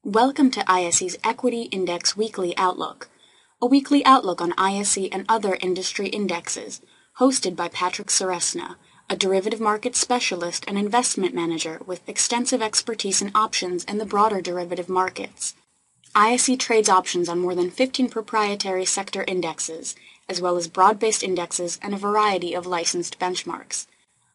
Welcome to ISE's Equity Index Weekly Outlook, a weekly outlook on ISE and other industry indexes, hosted by Patrick Seresna, a derivative market specialist and investment manager with extensive expertise in options and the broader derivative markets. ISE trades options on more than 15 proprietary sector indexes, as well as broad-based indexes and a variety of licensed benchmarks.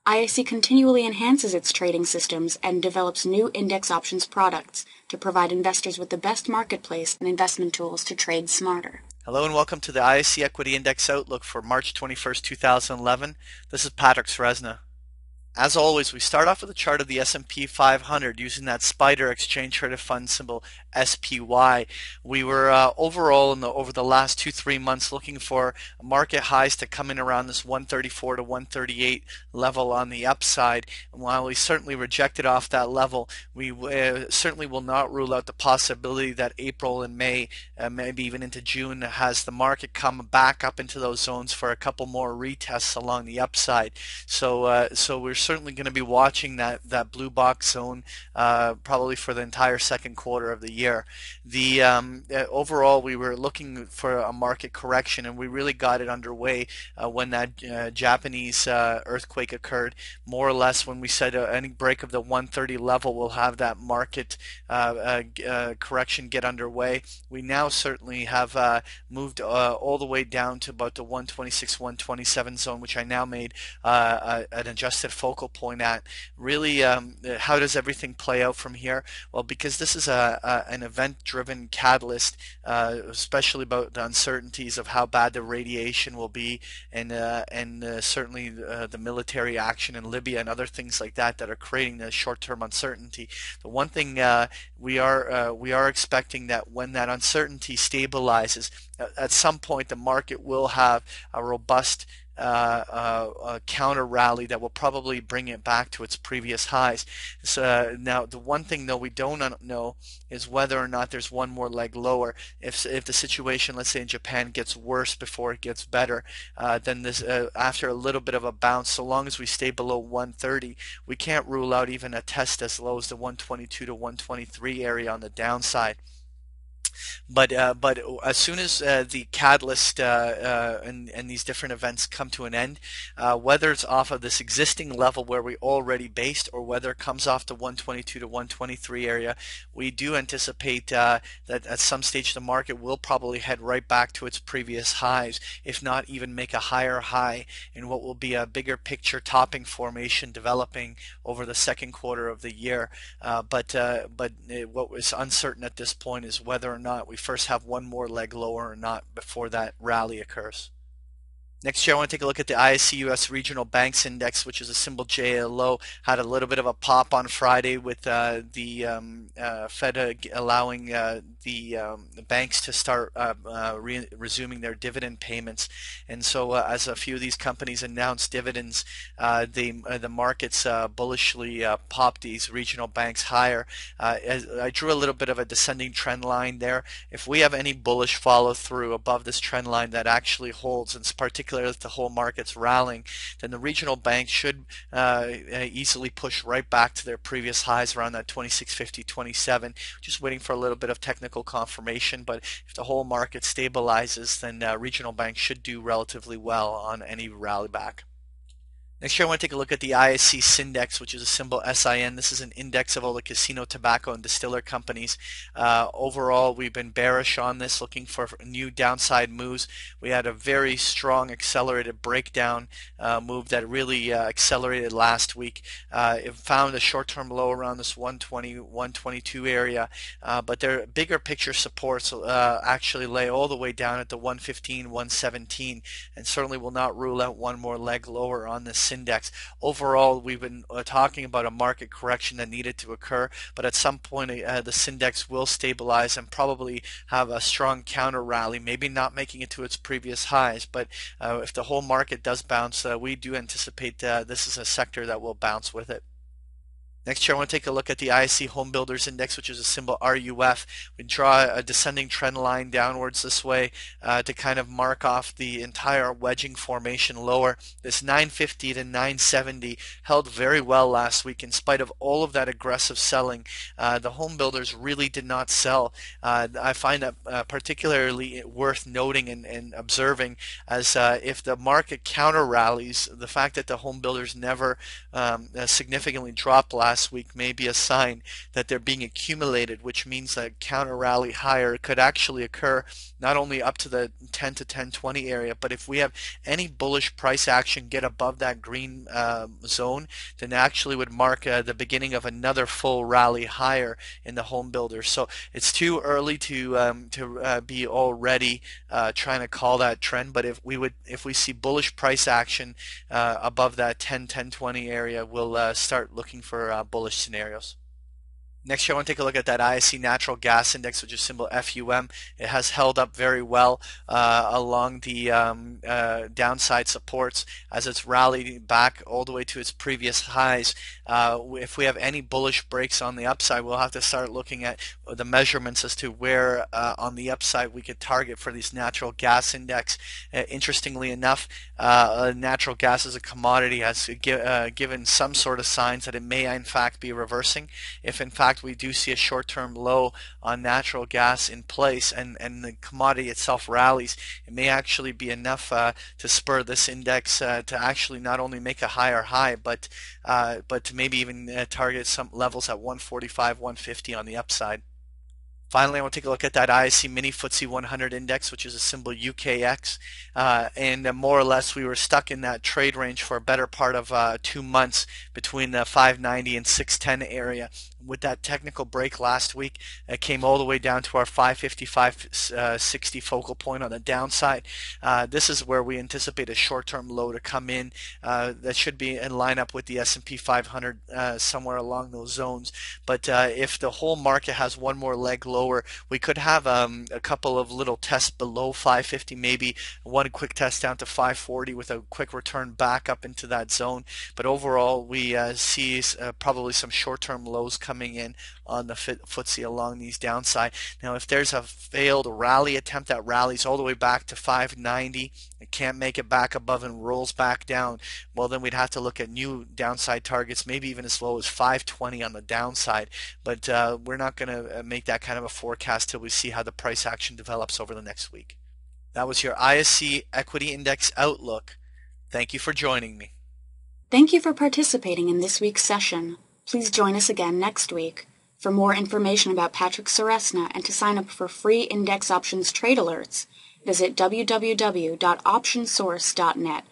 ISE continually enhances its trading systems and develops new index options products to provide investors with the best marketplace and investment tools to trade smarter. Hello and welcome to the ISE Equity Index Outlook for March 21st, 2011. This is Patrick Seresna. As always, we start off with a chart of the S&P 500 using that SPDR exchange traded fund symbol SPY. We were overall over the last 2-3 months looking for market highs to come in around this 134 to 138 level on the upside. And while we certainly rejected off that level, we certainly will not rule out the possibility that April and May, maybe even into June, has the market come back up into those zones for a couple more retests along the upside. So we're certainly going to be watching that blue box zone probably for the entire second quarter of the year. Overall, we were looking for a market correction, and we really got it underway when that Japanese earthquake occurred. More or less, when we said any break of the 130 level will have that market correction get underway. We now certainly have moved all the way down to about the 126, 127 zone, which I now made an adjusted focal point at. Really, how does everything play out from here? Well, because this is an event-driven catalyst, especially about the uncertainties of how bad the radiation will be, and certainly the military action in Libya and other things like that are creating the short-term uncertainty. The one thing we are expecting that when that uncertainty stabilizes, at some point the market will have a robust a counter rally that will probably bring it back to its previous highs. So now the one thing though we don't know is whether or not there's one more leg lower. If the situation, let's say in Japan, gets worse before it gets better, then this after a little bit of a bounce, so long as we stay below 130, we can't rule out even a test as low as the 122 to 123 area on the downside. But as soon as the catalyst and these different events come to an end, whether it's off of this existing level where we already based, or whether it comes off the 122 to 123 area, we do anticipate that at some stage the market will probably head right back to its previous highs, if not even make a higher high in what will be a bigger picture topping formation developing over the second quarter of the year. But what was uncertain at this point is whether or not we first have one more leg lower or not before that rally occurs. Next here, I want to take a look at the ISE US Regional Banks Index, which is a symbol JLO. Had a little bit of a pop on Friday with the Fed allowing the banks to start resuming their dividend payments. And so as a few of these companies announced dividends, the markets bullishly popped these regional banks higher. I drew a little bit of a descending trend line there. If we have any bullish follow through above this trend line that actually holds, and particularly if the whole market's rallying, then the regional banks should easily push right back to their previous highs around that 26.50, 27. Just waiting for a little bit of technical confirmation, but if the whole market stabilizes, then regional banks should do relatively well on any rally back. Next year, I want to take a look at the ISE Syndex, which is a symbol SIN. This is an index of all the casino, tobacco, and distiller companies. Overall, we've been bearish on this, looking for new downside moves. We had a very strong accelerated breakdown move that really accelerated last week. It found a short-term low around this 120, 122 area, but their bigger picture supports actually lay all the way down at the 115, 117, and certainly will not rule out one more leg lower on this index. Overall, we've been talking about a market correction that needed to occur, but at some point the Syndex will stabilize and probably have a strong counter rally, maybe not making it to its previous highs, but if the whole market does bounce, we do anticipate this is a sector that will bounce with it. Next here, I want to take a look at the ISE Home Builders Index, which is a symbol RUF. We draw a descending trend line downwards this way to kind of mark off the entire wedging formation lower. This 950 to 970 held very well last week in spite of all of that aggressive selling. The home builders really did not sell. I find that particularly worth noting and observing, as if the market counter rallies, the fact that the home builders never significantly dropped last week may be a sign that they're being accumulated, which means that counter rally higher could actually occur not only up to the 10 to 1020 area, but if we have any bullish price action get above that green zone, then actually would mark the beginning of another full rally higher in the home builders. So it's too early to be already trying to call that trend, but if we see bullish price action above that 10-10-20 area, we'll start looking for bullish scenarios. Next here, I want to take a look at that ISE Natural Gas Index, which is symbol FUM. It has held up very well along the downside supports as it's rallied back all the way to its previous highs. If we have any bullish breaks on the upside, we'll have to start looking at the measurements as to where on the upside we could target for this natural gas index. Interestingly enough, natural gas as a commodity has given some sort of signs that it may in fact be reversing. If in fact we do see a short-term low on natural gas in place and the commodity itself rallies, it may actually be enough to spur this index to actually not only make a higher high, but to maybe even target some levels at 145, 150 on the upside. Finally, I want to take a look at that ISE Mini FTSE 100 Index, which is a symbol UKX. And more or less, we were stuck in that trade range for a better part of 2 months between the 590 and 610 area. With that technical break last week, it came all the way down to our 555.60 focal point on the downside. This is where we anticipate a short-term low to come in. That should be in line up with the S&P 500 somewhere along those zones. But if the whole market has one more leg lower, we could have a couple of little tests below 550, maybe one quick test down to 540 with a quick return back up into that zone. But overall, we see probably some short-term lows coming in on the FTSE along these downside. Now, if there's a failed rally attempt that rallies all the way back to 590, it can't make it back above and rolls back down, well, then we'd have to look at new downside targets, maybe even as low as 520 on the downside. But we're not going to make that kind of a forecast till we see how the price action develops over the next week. That was your ISE Equity Index Outlook. Thank you for joining me. Thank you for participating in this week's session. Please join us again next week. For more information about Patrick Ceresna and to sign up for free index options trade alerts, visit www.optionsource.net.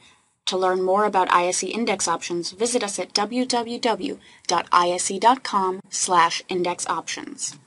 To learn more about ISE index options, visit us at www.ise.com/indexoptions.